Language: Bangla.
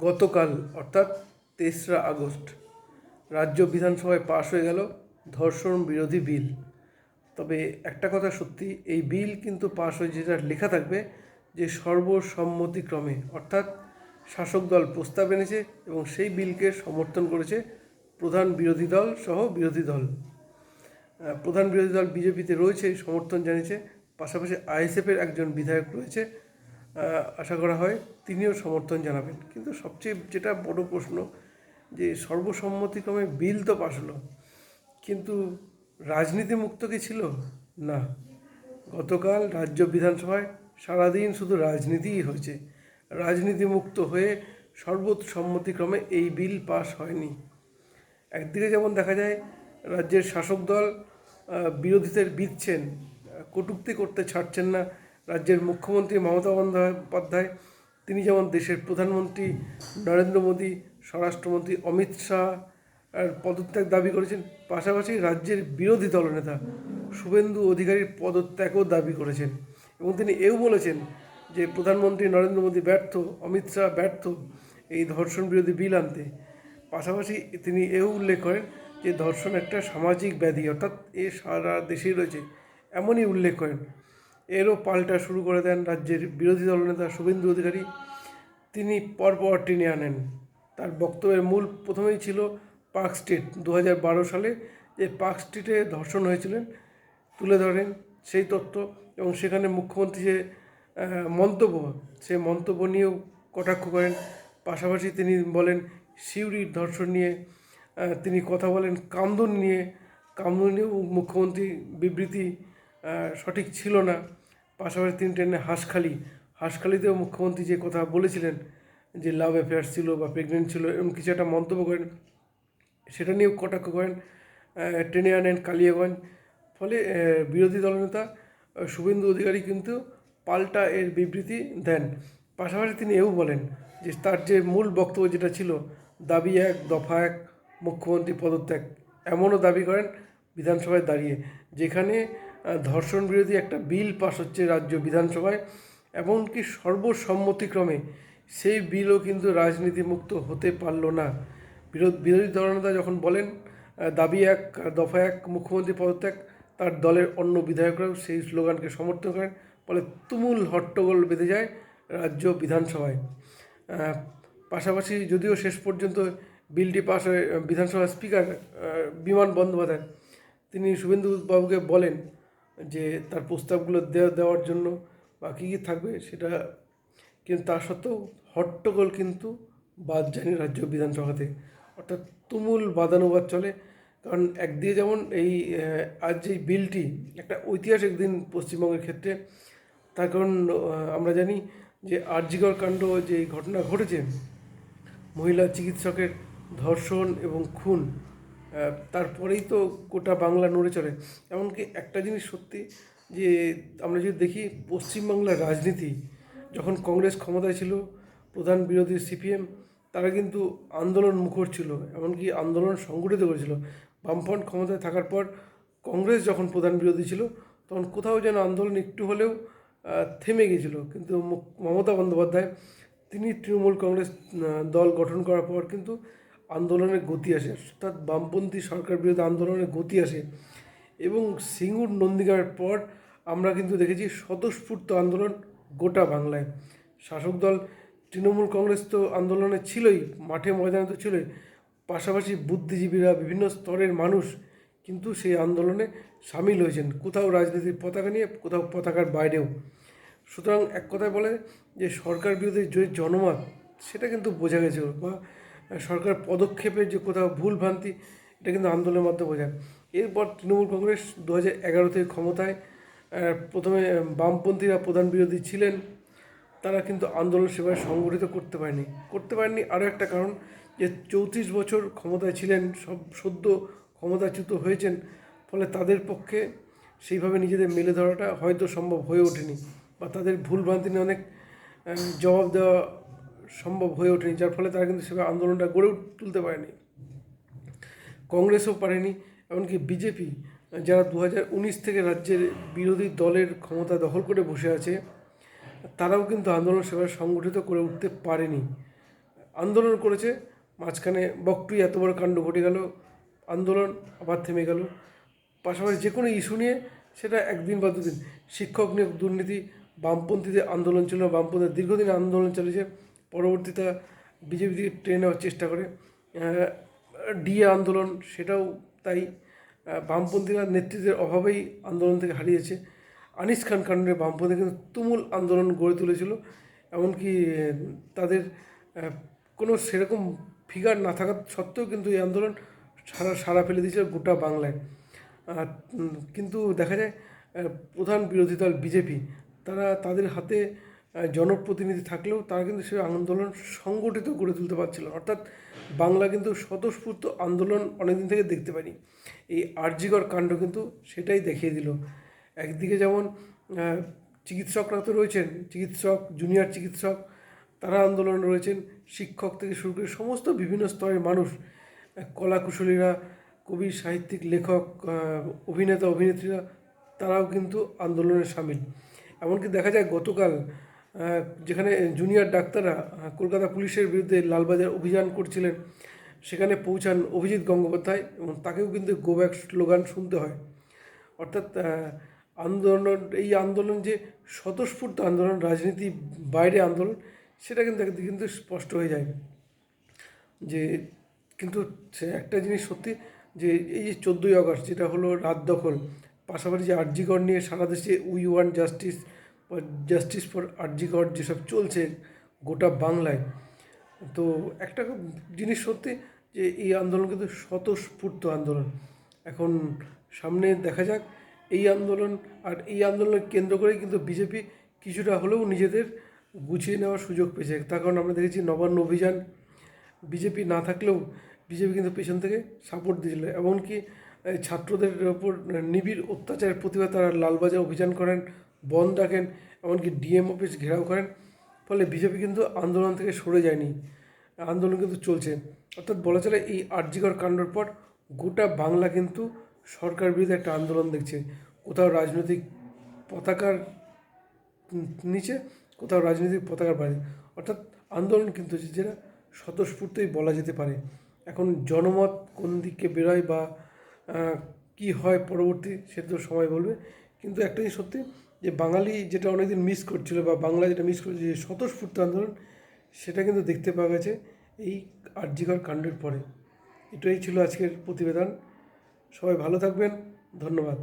গতকাল অর্থাৎ ৩রা আগস্ট রাজ্য বিধানসভায় পাশ হয়ে গেল ধর্ষণ বিরোধী বিল। তবে একটা কথা সত্যি, এই বিল কিন্তু পাশ হয়ে যেটা লেখা থাকবে যে সর্বসম্মতিক্রমে, অর্থাৎ শাসক দল প্রস্তাব এনেছে এবং সেই বিলকে সমর্থন করেছে প্রধান বিরোধী দল সহ বিরোধী দল। প্রধান বিরোধী দল বিজেপিতে রয়েছে, সমর্থন জানিয়েছে। পাশাপাশি আইএসএফের একজন বিধায়ক রয়েছে, আশা করা হয় তিনিও সমর্থন জানাবেন। কিন্তু সবচেয়ে যেটা বড় প্রশ্ন, যে সর্বসম্মতিক্রমে বিল তো পাশ হলো, কিন্তু রাজনীতি মুক্ত কি ছিল? না। গতকাল রাজ্য বিধানসভায় সারাদিন শুধু রাজনীতিই হয়েছে। রাজনীতি মুক্ত হয়ে সর্বসম্মতিক্রমে এই বিল পাশ হয়নি। একদিকে যেমন দেখা যায় রাজ্যের শাসক দল বিরোধীদের বিধছেন, কটূক্তি করতে ছাড়ছেন না। রাজ্যের মুখ্যমন্ত্রী মমতা বন্দ্যোপাধ্যায়, তিনি যেমন দেশের প্রধানমন্ত্রী নরেন্দ্র মোদী, স্বরাষ্ট্রমন্ত্রী অমিত শাহ পদত্যাগ দাবি করেছেন। পাশাপাশি রাজ্যের বিরোধী দলনেতা শুভেন্দু অধিকারীর পদত্যাগও দাবি করেছেন এবং তিনি এও বলেছেন যে প্রধানমন্ত্রী নরেন্দ্র মোদী ব্যর্থ, অমিত শাহ ব্যর্থ এই ধর্ষণ বিরোধী বিল আনতে। পাশাপাশি তিনি এও উল্লেখ করেন যে ধর্ষণ একটা সামাজিক ব্যাধি, অর্থাৎ এ সারা দেশেই রয়েছে, এমনই উল্লেখ করেন। এরও পাল্টা শুরু করে দেন রাজ্যের বিরোধী দলনেতা শুভেন্দু অধিকারী। তিনি পরপর টেনে আনেন। তার বক্তব্যের মূল প্রথমেই ছিল পার্ক স্ট্রিট 2012 সালে যে পার্ক স্ট্রিটে ধর্ষণ হয়েছিলেন তুলে ধরেন সেই তথ্য, এবং সেখানে মুখ্যমন্ত্রী যে মন্তব্য, সেই মন্তব্য নিয়েও কটাক্ষ করেন। পাশাপাশি তিনি বলেন সিউড়ির ধর্ষণ নিয়ে তিনি কথা বলেন, কামদুন নিয়েও মুখ্যমন্ত্রী বিবৃতি সঠিক ছিল না। পাশাপাশি তিনি টেনে হাঁসখালিতেও মুখ্যমন্ত্রী যে কথা বলেছিলেন যে লাভ অ্যাফেয়ার ছিল বা প্রেগনেন্ট ছিল এরকম কিছু একটা মন্তব্য করেন, সেটা নিয়েও কটাক্ষ করেন। টেনে আনেন কালিয়াগঞ্জ। ফলে বিরোধী দলনেতা শুভেন্দু অধিকারী কিন্তু পাল্টা এর বিবৃতি দেন। পাশাপাশি তিনি এও বলেন যে তার যে মূল বক্তব্য যেটা ছিল দাবি এক, দফা এক, মুখ্যমন্ত্রী পদত্যাগ, এমনও দাবি করেন বিধানসভায় দাঁড়িয়ে, যেখানে ধর্ষণ বিরোধী একটা বিল পাস হচ্ছে রাজ্য বিধানসভায়, এমনকি সর্বসম্মতিক্রমে। সেই বিলও কিন্তু রাজনীতি মুক্ত হতে পারল না। বিরোধী দলনেতা যখন বলেন দাবি এক, দফা এক, মুখ্যমন্ত্রী পদত্যাগ, তার দলের অন্য বিধায়করাও সেই স্লোগানকে সমর্থন করেন। ফলে তুমুল হট্টগোল বেঁধে যায় রাজ্য বিধানসভায়। পাশাপাশি যদিও শেষ পর্যন্ত বিলটি পাস হয়ে বিধানসভার স্পিকার বিমান বন্দ্যোপাধ্যায় তিনি শুভেন্দু বাবুকে বলেন যে তার প্রস্তাবগুলো দেওয়ার জন্য বা কী কী থাকবে সেটা, কিন্তু তা সত্ত্বেও হট্টগোল কিন্তু বাদ যায়নি রাজ্য বিধানসভাতে। অর্থাৎ তুমুল বাদানুবাদ চলে। কারণ একদিকে যেমন এই আজ যে বিলটি একটা ঐতিহাসিক দিন পশ্চিমবঙ্গের ক্ষেত্রে, তার কারণ আমরা জানি যে আরজিকর কাণ্ড যে ঘটনা ঘটেছে, মহিলা চিকিৎসকের ধর্ষণ এবং খুন, তারপরেই তো গোটা বাংলা নড়ে চলে। এমনকি একটা জিনিস সত্যি, যে আমরা যদি দেখি পশ্চিমবাংলার রাজনীতি, যখন কংগ্রেস ক্ষমতায় ছিল, প্রধান বিরোধী সিপিএম, তারা কিন্তু আন্দোলন মুখর ছিল, এমনকি আন্দোলন সংগঠিত করেছিল। বামফ্রন্ট ক্ষমতায় থাকার পর কংগ্রেস যখন প্রধান বিরোধী ছিল, তখন কোথাও যেন আন্দোলন একটু হলেও থেমে গিয়েছিল। কিন্তু মমতা বন্দ্যোপাধ্যায় তিনি তৃণমূল কংগ্রেস দল গঠন করার পর কিন্তু আন্দোলনের গতি আসে, অর্থাৎ বামপন্থী সরকার বিরোধী আন্দোলনের গতি আসে। এবং সিঙ্গুর নন্দীগ্রামের পর আমরা কিন্তু দেখেছি স্বতঃস্ফূর্ত আন্দোলন গোটা বাংলায়। শাসক দল তৃণমূল কংগ্রেস তো আন্দোলনে ছিলই, মাঠে ময়দানে তো ছিলই, পাশাপাশি বুদ্ধিজীবীরা, বিভিন্ন স্তরের মানুষ কিন্তু সেই আন্দোলনে সামিল হয়েছেন, কোথাও রাজনীতির পতাকা নিয়ে, কোথাও পতাকার বাইরেও। সুতরাং এক কথায় বলে যে সরকার বিরোধী যে জনমত, সেটা কিন্তু বোঝা গেছে, বা সরকার পদক্ষেপের যে কোথাও ভুল ভ্রান্তি, এটা কিন্তু আন্দোলনের মাধ্যমে বোঝায়। এরপর তৃণমূল কংগ্রেস 2011 থেকে ক্ষমতায়, প্রথমে বামপন্থীরা প্রধান বিরোধী ছিলেন, তারা কিন্তু আন্দোলন সেভাবে সংগঠিত করতে পারেননি। আরও একটা কারণ, যে 34 বছর ক্ষমতায় ছিলেন, সব সদ্য ক্ষমতাচ্যুত হয়েছেন, ফলে তাদের পক্ষে সেইভাবে নিজেদের মেলে ধরাটা হয়তো সম্ভব হয়ে ওঠেনি, বা তাদের ভুলভ্রান্তি নিয়ে অনেক জবাব দেওয়া সম্ভব হয়ে ওঠেনি, যার ফলে তারা কিন্তু সেভাবে আন্দোলনটা গড়ে তুলতে পারেনি। কংগ্রেসও পারেনি, এমনকি বিজেপি, যারা 2019 থেকে রাজ্যের বিরোধী দলের ক্ষমতা দখল করে বসে আছে, তারাও কিন্তু আন্দোলন সেভাবে সংগঠিত করে উঠতে পারেনি। আন্দোলন করেছে, মাঝখানে বকটুই এত বড় কাণ্ড ঘটে গেল, আন্দোলন আবার থেমে গেল। পাশাপাশি যে কোনো ইস্যু নিয়ে সেটা একদিন বা দুদিন, শিক্ষক নিয়োগ দুর্নীতি, বামপন্থীদের আন্দোলন ছিল, বামপন্থীদের দীর্ঘদিন আন্দোলন চলেছে, পরবর্তীতে বিজেপি থেকে টেনে নেওয়ার চেষ্টা করে। ডিএ আন্দোলন সেটাও তাই, বামপন্থীরা নেতৃত্বের অভাবেই আন্দোলন থেকে হারিয়েছে। আনিস খান কাণ্ডে বামপন্থী কিন্তু তুমুল আন্দোলন গড়ে তুলেছিল, এমনকি তাদের কোনো সেরকম ফিগার না থাকা সত্ত্বেও কিন্তু এই আন্দোলন সাড়া ফেলে দিয়েছিল গোটা বাংলায়। কিন্তু দেখা যায় প্রধান বিরোধী দল বিজেপি, তারা তাদের হাতে জনপ্রতিনিধি থাকলেও তারা কিন্তু সেই আন্দোলন সংগঠিত গড়ে তুলতে পারছিল না। অর্থাৎ বাংলা কিন্তু স্বতঃস্ফূর্ত আন্দোলন অনেকদিন থেকে দেখতে পাইনি। এই আরজিকর কাণ্ড কিন্তু সেটাই দেখিয়ে দিল। একদিকে যেমন চিকিৎসকরা তো রয়েছেন, চিকিৎসক, জুনিয়র চিকিৎসক, তারা আন্দোলনে রয়েছেন, শিক্ষক থেকে শুরু করে সমস্ত বিভিন্ন স্তরের মানুষ, কলাকুশলীরা, কবি, সাহিত্যিক, লেখক, অভিনেতা, অভিনেত্রীরা, তারাও কিন্তু আন্দোলনে সামিল। এমনকি দেখা যায় গতকাল যেখানে জুনিয়র ডাক্তাররা কলকাতা পুলিশের বিরুদ্ধে লালবাজার অভিযান করছিলেন, সেখানে পৌঁছান অভিজিৎ গঙ্গোপাধ্যায় এবং তাকেও কিন্তু গো ব্যাক স্লোগান শুনতে হয়। অর্থাৎ এই আন্দোলন যে স্বতঃস্ফূর্ত আন্দোলন, রাজনীতি বাইরে আন্দোলন, সেটা কিন্তু একদিকে কিন্তু স্পষ্ট হয়ে যায় যে। কিন্তু সে একটা জিনিস সত্যি যে এই যে 14ই আগস্ট যেটা হলো রাত দখল, পাশাপাশি যে আরজিকর নিয়ে সারা দেশে we want justice, justice for RG Kar যেসব চলছে গোটা বাংলায়, তো একটা জিনিস সত্যি যে এই আন্দোলন কিন্তু স্বতঃস্ফূর্ত আন্দোলন। এখন সামনে দেখা যাক এই আন্দোলন, আর এই আন্দোলনকে কেন্দ্র করেই কিন্তু বিজেপি কিছুটা হলেও নিজেদের গুছিয়ে নেওয়ার সুযোগ পেয়েছে। তার কারণ আমরা দেখেছি নবান্ন অভিযান, বিজেপি না থাকলেও বিজেপি কিন্তু পেছন থেকে সাপোর্ট দিয়েছিল। এমনকি ছাত্রদের ওপর নিবিড় অত্যাচারের প্রতিবাদ তারা লালবাজার অভিযান করেন, বন্ধ রাখেন, এমনকি ডিএম অফিস ঘেরাও করেন। ফলে বিজেপি কিন্তু আন্দোলন থেকে সরে যায়নি, আন্দোলন কিন্তু চলছে। অর্থাৎ বলা চলে এই আরজিকর কাণ্ডর পর গোটা বাংলা কিন্তু সরকার বিরুদ্ধে একটা আন্দোলন দেখছে। কোথাও রাজনৈতিক পতাকার নিচে, কোথাও রাজনৈতিক পতাকার বাইরে, অর্থাৎ আন্দোলন কিন্তু যেটা স্বতঃস্ফূর্তই বলা যেতে পারে। এখন জনমত কোন দিকে বেরোয় বা কি হয় পরবর্তী, সেটা তো সময় বলবে। কিন্তু একটা জিনিস সত্যি যে বাঙালি যেটা অনেকদিন মিস করছিল, বা বাংলা যেটা মিস করছে, যে স্বতঃস্ফূর্ত আন্দোলন, সেটা কিন্তু দেখতে পাওয়া গেছে এই আরজিকর কাণ্ডের পরে। এটাই ছিল আজকের প্রতিবেদন। সবাই ভালো থাকবেন, ধন্যবাদ।